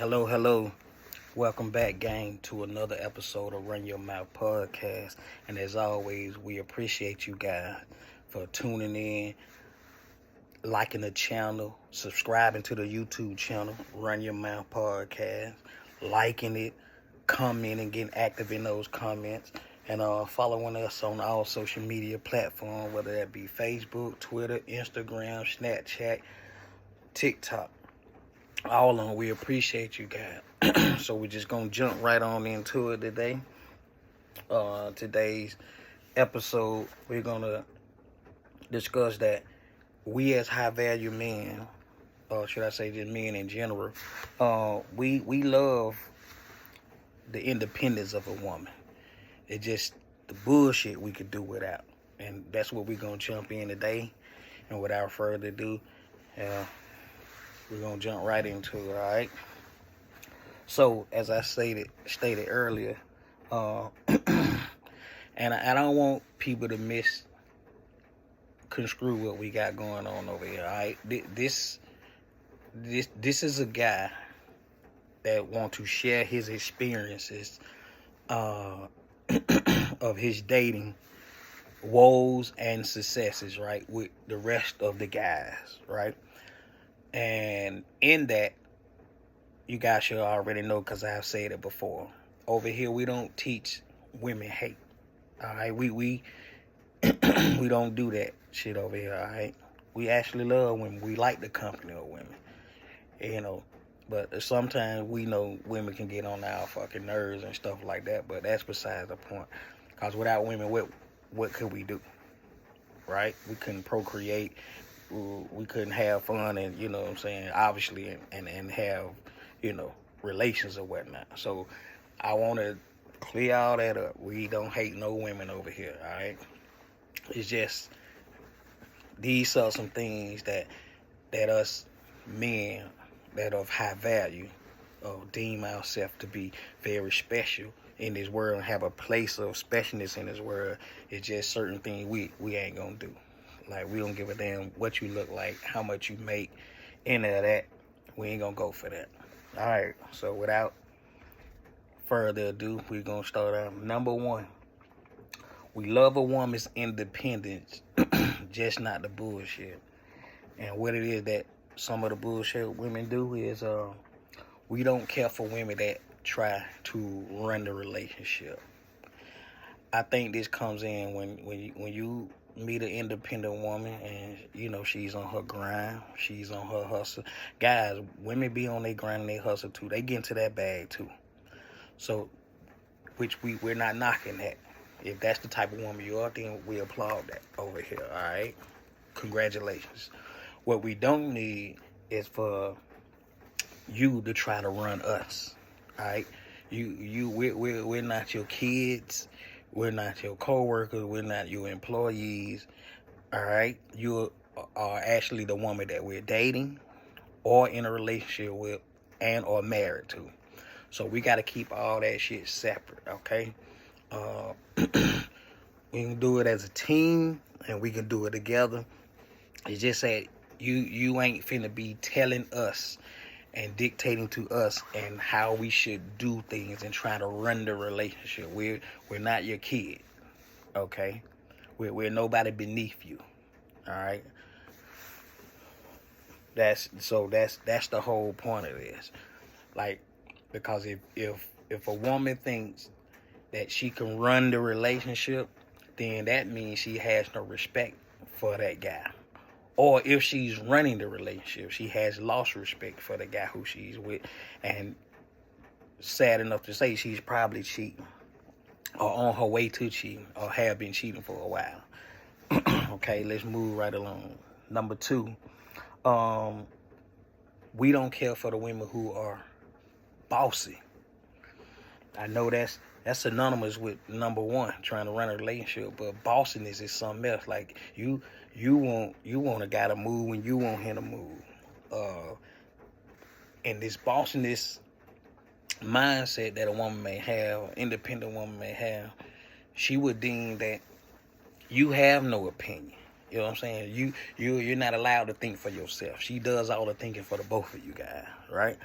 Hello, hello. Welcome back, gang, to another episode of Run Your Mouth Podcast. And as always, we appreciate you guys for tuning in, liking the channel, subscribing to the YouTube channel, Run Your Mouth Podcast, liking it, commenting, getting active in those comments, and following us on all social media platforms, whether that be Facebook, Twitter, Instagram, Snapchat, TikTok. All of them. We appreciate you guys. So we're just gonna jump right on into it today. Today's episode, we're gonna discuss that we as high value men, or should I say just men in general, we love the independence of a woman. It's just the bullshit we could do without. And that's what we're gonna jump in today. And without further ado, we're gonna jump right into it, all right? So, as I stated earlier, and I don't want people to misconstrue what we got going on over here, all right? This is a guy that want to share his experiences of his dating woes and successes, right, with the rest of the guys, right? And in that, you guys should already know because I've said it before. Over here, we don't teach women hate. All right, we we don't do that shit over here. All right, we actually love women. We like the company of women, you know. But sometimes we know women can get on our fucking nerves and stuff like that. But that's besides the point. Cause without women, what could we do? Right? We couldn't procreate. We couldn't have fun, and you know what I'm saying. Obviously, and have relations or whatnot. So I want to clear all that up. We don't hate no women over here, all right? It's just these are some things that us men that of high value deem ourselves to be very special in this world and have a place of specialness in this world. It's just certain things we ain't gonna do. Like, we don't give a damn what you look like, how much you make, any of that. We ain't gonna go for that. All right, so without further ado, we're going to start out. Number one, we love a woman's independence, just not the bullshit. And what it is that some of the bullshit women do is we don't care for women that try to run the relationship. I think this comes in when you meet an independent woman and she's on her grind, she's on her hustle. Guys, women be on their grind and they hustle too. They get into that bag too. So, which we're not knocking that. If that's the type of woman you are, then we applaud that over here. All right, congratulations. What we don't need is for you to try to run us. All right, we're not your kids. We're not your co-workers. We're not your employees. All right? You are actually the woman that we're dating or in a relationship with and or married to. So we got to keep all that shit separate, okay? We can do it as a team and we can do it together. It's just that you ain't finna be telling us and dictating to us and how we should do things and try to run the relationship. We're not your kid, okay? We're nobody beneath you, all right? That's the whole point of this. Like, because if a woman thinks that she can run the relationship, then that means she has no respect for that guy. Or if she's running the relationship, she has lost respect for the guy who she's with. And sad enough to say, she's probably cheating. Or on her way to cheating. Or have been cheating for a while. Okay, let's move right along. Number two, we don't care for the women who are bossy. I know that's synonymous with number one, trying to run a relationship, but bossiness is something else. Like you want a guy to move when you want him to move. And this bossiness mindset that a woman may have, an independent woman may have, she would deem that you have no opinion. You know what I'm saying? You're not allowed to think for yourself. She does all the thinking for the both of you guys, right?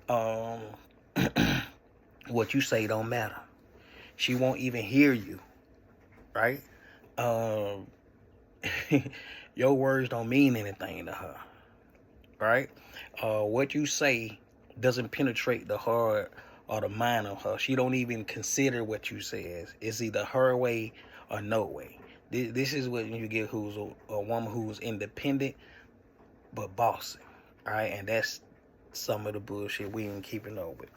Um, what you say don't matter. She won't even hear you, right? Um, your words don't mean anything to her, right? What you say doesn't penetrate the heart or the mind of her. She don't even consider what you say. It's either her way or no way. This is what you get who's a woman who's independent but bossy, all right? And that's some of the bullshit we ain't keeping up with.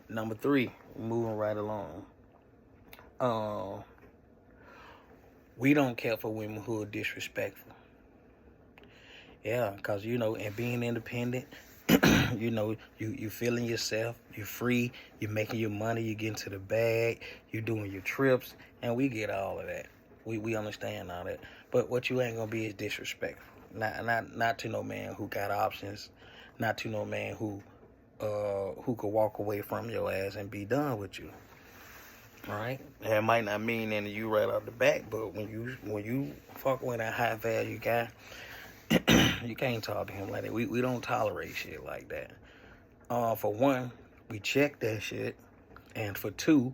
Number 3, moving right along. We don't care for women who are disrespectful. Yeah, because, and being independent, you feeling yourself, you're free, you're making your money, you get into the bag, you're doing your trips, and we get all of that. We understand all that. But what you ain't going to be is disrespectful. Not to no man who got options, not to no man who could walk away from your ass and be done with you. All right, that might not mean anything to you right off the back, but when you fuck with a high value guy, you can't talk to him like that. We don't tolerate shit like that. For one, we check that shit, and for 2,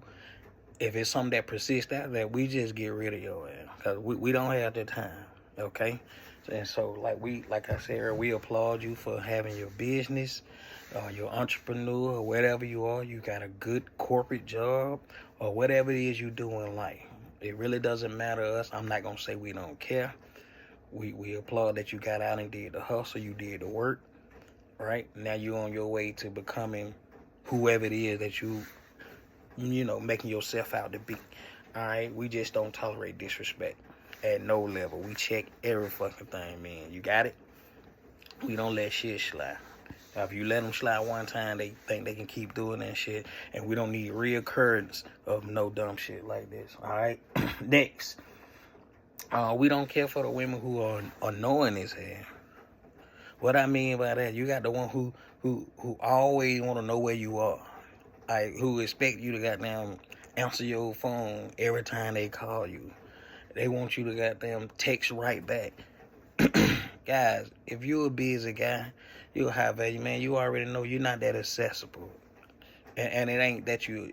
if it's something that persists after that, we just get rid of your ass because we don't have the time. Okay. And so, like I said earlier, we applaud you for having your business, your entrepreneur, or whatever you are. You got a good corporate job, or whatever it is you do in life. It really doesn't matter to us. I'm not gonna say we don't care. We applaud that you got out and did the hustle, you did the work. Right now, you're on your way to becoming whoever it is that you making yourself out to be. All right, we just don't tolerate disrespect. At no level. We check every fucking thing, man. You got it? We don't let shit slide. Now, if you let them slide one time, they think they can keep doing that shit. And we don't need reoccurrence of no dumb shit like this. All right? Next. We don't care for the women who are annoying as hell. What I mean by that, you got the one who always want to know where you are. Like, who expect you to goddamn answer your phone every time they call you. They want you to goddamn text right back. Guys, if you're a busy guy, you're a high value man, you already know you're not that accessible. And it ain't that you're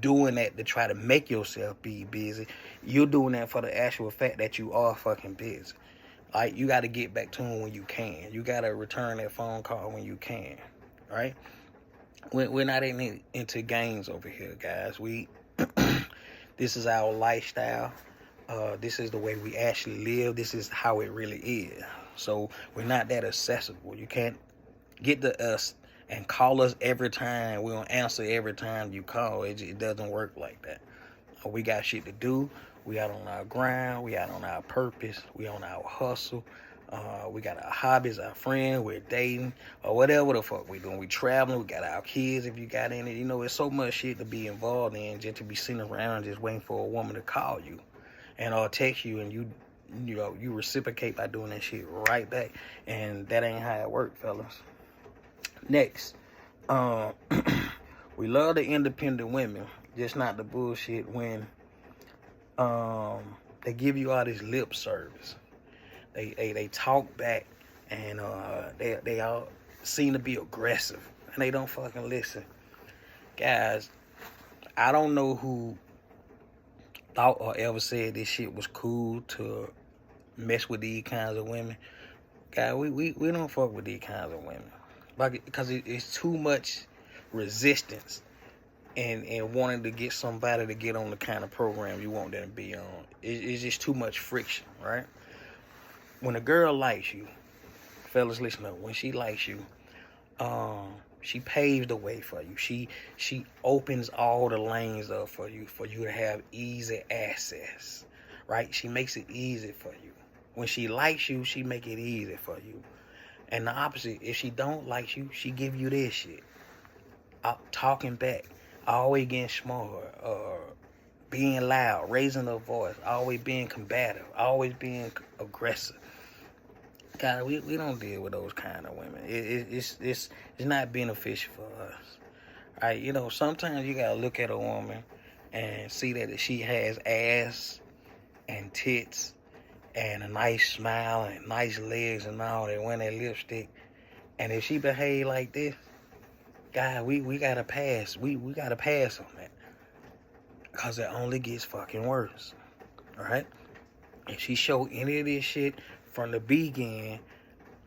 doing that to try to make yourself be busy. You're doing that for the actual fact that you are fucking busy. Like, you got to get back to them when you can. You got to return that phone call when you can. Right? We're not into games over here, guys. This is our lifestyle. This is the way we actually live. This is how it really is. So we're not that accessible. You can't get to us and call us every time. We don't answer every time you call. It doesn't work like that. We got shit to do. We out on our grind. We out on our purpose. We on our hustle. We got our hobbies, our friends, we're dating, or whatever the fuck we doing. We traveling, we got our kids if you got any. It's so much shit to be involved in just to be sitting around just waiting for a woman to call you and or text you, and you reciprocate by doing that shit right back. And that ain't how it work, fellas. Next, we love the independent women, just not the bullshit when they give you all this lip service. They talk back, and they all seem to be aggressive, and they don't fucking listen. Guys, I don't know who thought or ever said this shit was cool to mess with these kinds of women. Guys, we don't fuck with these kinds of women. Because it's too much resistance and wanting to get somebody to get on the kind of program you want them to be on. It's just too much friction, right? When a girl likes you, fellas, listen up. When she likes you, she paves the way for you. She opens all the lanes up for you to have easy access, right? She makes it easy for you. When she likes you, she make it easy for you. And the opposite, if she don't like you, she give you this shit. Talking back, always getting smart, being loud, raising her voice, always being combative, always being aggressive. God, we don't deal with those kind of women. It's not beneficial for us. All right, sometimes you gotta look at a woman and see that she has ass and tits and a nice smile and nice legs and all, they wear that lipstick. And if she behave like this, God, we gotta pass. We gotta pass on that. Cause it only gets fucking worse. Alright? If she show any of this shit from the beginning,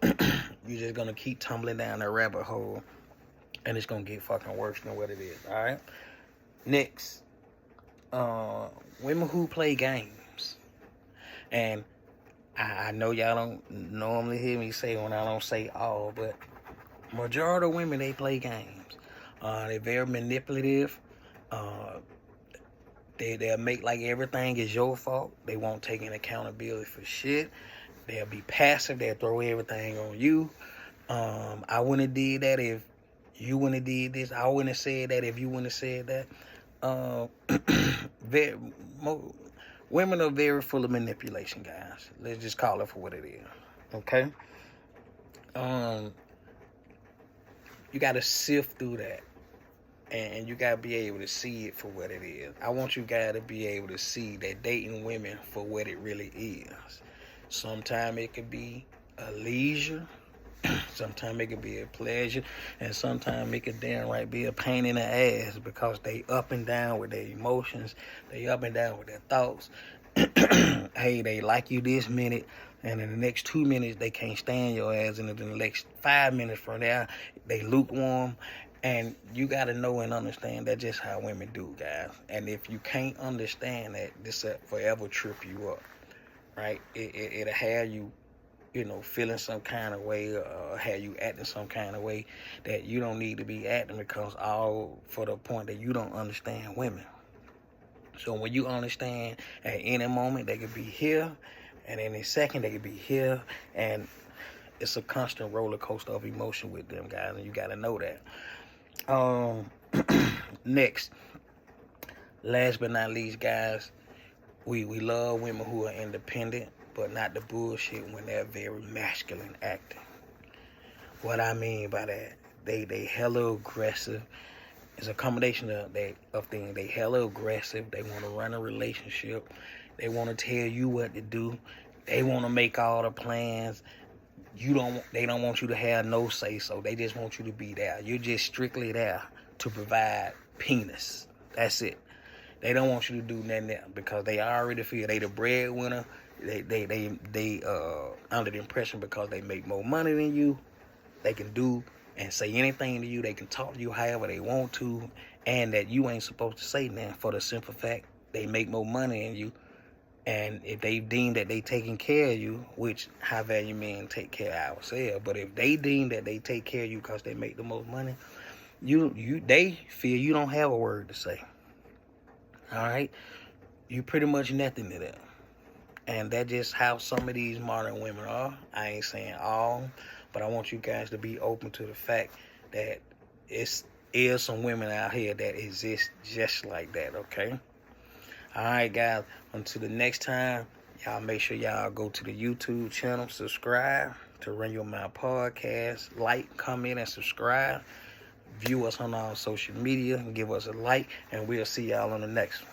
you're just gonna keep tumbling down that rabbit hole. And it's gonna get fucking worse than what it is. Alright? Next. Women who play games. And I know y'all don't normally hear me say when I don't say all, but majority of women, they play games. They're very manipulative. They'll make like everything is your fault. They won't take any accountability for shit. They'll be passive. They'll throw everything on you. I wouldn't have did that if you wouldn't have did this. I wouldn't have said that if you wouldn't have said that. Women are very full of manipulation, guys. Let's just call it for what it is. Okay? You got to sift through that. And you got to be able to see it for what it is. I want you guys to be able to see that dating women for what it really is. Sometimes it could be a leisure. Sometimes it could be a pleasure. And sometimes it could damn right be a pain in the ass because they up and down with their emotions. They up and down with their thoughts. Hey, they like you this minute, and in the next 2 minutes, they can't stand your ass. And in the next 5 minutes from there, they lukewarm. And you got to know and understand that's just how women do, guys. And if you can't understand that, this will forever trip you up, right? It'll have you, feeling some kind of way, or have you acting some kind of way that you don't need to be acting, because all for the point that you don't understand women. So when you understand at any moment they could be here, and any second they could be here, and it's a constant roller coaster of emotion with them, guys, and you got to know that. Next, last but not least, guys, we love women who are independent, but not the bullshit when they're very masculine acting. What I mean by that, they hella aggressive. It's a combination of things. They hella aggressive. They want to run a relationship. They want to tell you what to do. They want to make all the plans. They don't want you to have no say so. They just want you to be there. You're just strictly there to provide penis. That's it. They don't want you to do nothing else because they already feel they the breadwinner. They under the impression because they make more money than you, they can do and say anything to you. They can talk to you however they want to, and that you ain't supposed to say nothing for the simple fact they make more money than you. And if they deem that they taking care of you, which high value men take care of ourselves, but if they deem that they take care of you because they make the most money, they feel you don't have a word to say. All right, you pretty much nothing to them, and that's just how some of these modern women are. I ain't saying all, but I want you guys to be open to the fact that is some women out here that exist just like that. Okay. Alright, guys, until the next time, y'all make sure y'all go to the YouTube channel, subscribe to Run Your Mouth Podcast, like, comment, and subscribe. View us on our social media and give us a like, and we'll see y'all on the next one.